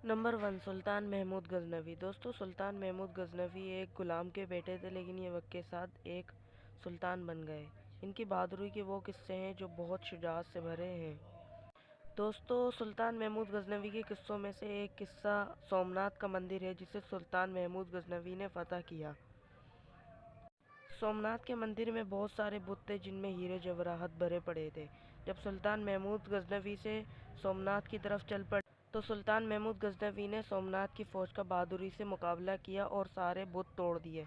Number 1 सुल्तान महमूद गजनवी। दोस्तों, सुल्तान महमूद गजनवी एक गुलाम के बेटे थे, लेकिन ये वक्त के साथ एक सुल्तान बन गए। इनकी बहादुरी के वो किस्से हैं जो बहुत शुजाअत से भरे हैं। दोस्तों, सुल्तान महमूद गजनवी के किस्सों में से एक किस्सा सोमनाथ का मंदिर है, जिसे सुल्तान महमूद गजनवी ने फतह किया। सोमनाथ के मंदिर में बहुत सारे बुत थे जिनमें हीरे जवाहरात भरे पड़े थे। जब सुल्तान महमूद गजनवी से सोमनाथ की तरफ चल पड़े तो सुल्तान महमूद गजनवी ने सोमनाथ की फौज का बहादुरी से मुकाबला किया और सारे बुत तोड़ दिए।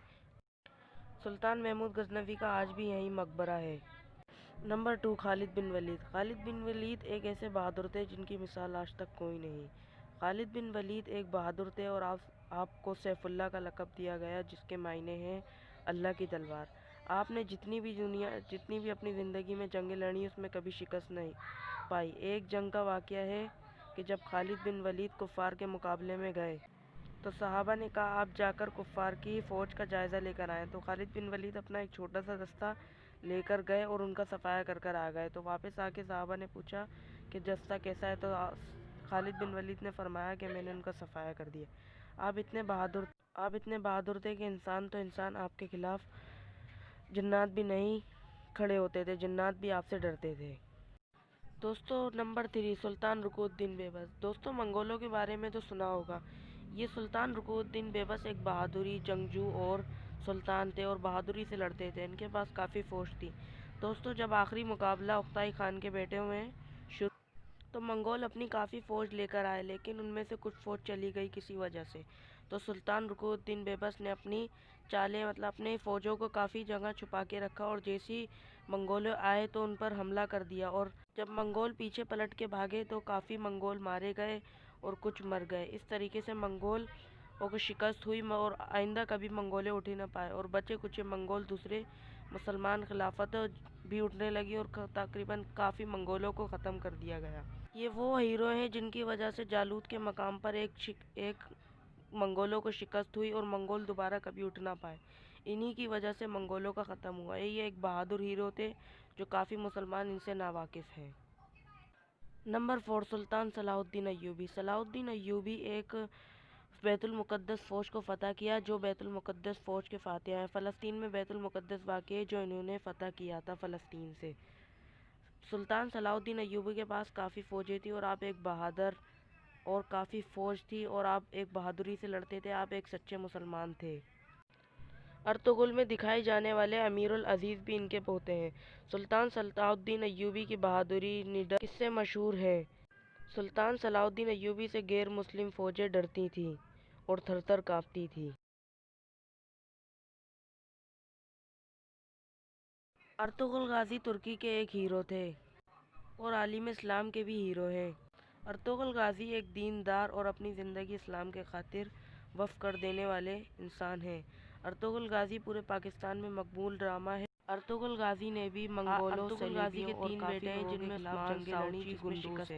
सुल्तान महमूद गजनवी का आज भी यहीं मकबरा है। नंबर 2 खालिद बिन वलीद। खालिद बिन वलीद एक ऐसे बहादुर थे जिनकी मिसाल आज तक कोई नहीं। खालिद बिन वलीद एक बहादुर थे और आपको सैफुल्लाह का लक़ब दिया गया, जिसके मायने हैं अल्लाह की तलवार। आपने जितनी भी अपनी ज़िंदगी में जंगें लड़ी, उसमें कभी शिकस्त नहीं पाई। एक जंग का वाक़या है कि जब खालिद बिन वलीद कुफ़ार के मुकाबले में गए तो सहाबा ने कहा, आप जाकर कुफ़ार की फ़ौज का जायज़ा लेकर आएँ। तो खालिद बिन वलीद अपना एक छोटा सा दस्ता लेकर गए और उनका सफाया कर आ गए। तो वापस आके सहाबा ने पूछा कि दस्ता कैसा है, तो खालिद बिन वलीद ने फरमाया कि मैंने उनका सफाया कर दिया। आप इतने बहादुर थे कि इंसान तो इंसान, आपके खिलाफ जन्नात भी नहीं खड़े होते थे, जन्नात भी आपसे डरते थे। दोस्तों, नंबर 3 सुल्तान रुकनुद्दीन बेबस। दोस्तों, मंगोलों के बारे में तो सुना होगा। ये सुल्तान रुकनुद्दीन बेबस एक बहादुरी जंगजू और सुल्तान थे और बहादुरी से लड़ते थे। इनके पास काफ़ी फौज थी। दोस्तों, जब आखिरी मुकाबला उख्ताई खान के बेटे में शुरू तो मंगोल अपनी काफ़ी फ़ौज लेकर आए, लेकिन उनमें से कुछ फ़ौज चली गई किसी वजह से। तो सुल्तान रुकनुद्दीन बेबस ने अपनी चालें अपने फ़ौजों को काफ़ी जगह छुपा के रखा और जैसे ही मंगोल आए तो उन पर हमला कर दिया। और जब मंगोल पीछे पलट के भागे तो काफ़ी मंगोल मारे गए और कुछ मर गए। इस तरीके से मंगोल को शिकस्त हुई और आइंदा कभी मंगोलें उठ ही न पाए और बचे कुछ मंगोल दूसरे मुसलमान खिलाफत भी उठने लगी और तकरीबन काफ़ी मंगोलों को ख़त्म कर दिया गया। ये वो हीरो हैं जिनकी वजह से जालूत के मकाम पर एक मंगोलों को शिकस्त हुई और मंगोल दोबारा कभी उठ ना पाए। इन्हीं की वजह से मंगोलों का ख़त्म हुआ। ये एक बहादुर हीरो थे जो काफ़ी मुसलमान इनसे नावाकिफ़ हैं। नंबर 4 सुल्तान सलाहुद्दीन अय्यूबी। सलाहुद्दीन अय्यूबी एक बैतुल मुक़द्दस फ़ौज को फ़तह किया, जो बैतुल मुक़द्दस फ़ौज के फ़ातिह हैं। फ़लस्तीन में बैतुल मुक़द्दस वाक़ है जो इन्होंने फ़तह किया था फ़लस्तीन से। सुल्तान सलाहुद्दीन अय्यूबी के पास काफ़ी फ़ौजें थी और आप एक बहादुर और काफ़ी फ़ौज थी और आप एक बहादुरी से लड़ते थे। आप एक सच्चे मुसलमान थे। अर्तुगरुल में दिखाए जाने वाले अमीरुल अज़ीज़ भी इनके पोते हैं। सुल्तान सलाहुद्दीन अय्यूबी की बहादुरी निडर किस्से मशहूर है। सुल्तान सलाहुद्दीन अय्यूबी से गैर मुस्लिम फ़ौजें डरती थीं और थर-थर काँपती थीं। अर्तुगरुल गाज़ी तुर्की के एक हीरो थे और आलिम इस्लाम के भी हीरो हैं। अर्तुगरुल गाज़ी एक दीनदार और अपनी ज़िंदगी इस्लाम के खातिर वक़्फ़ कर देने वाले इंसान हैं। अर्तुगरुल गाज़ी पूरे पाकिस्तान में मकबूल ड्रामा है। अर्तुगरुल गाज़ी ने भी मंगोलों, सलीबियों और काफ़ी लोगों के खिलाफ जंगें लड़ी जिसमें शिकस्त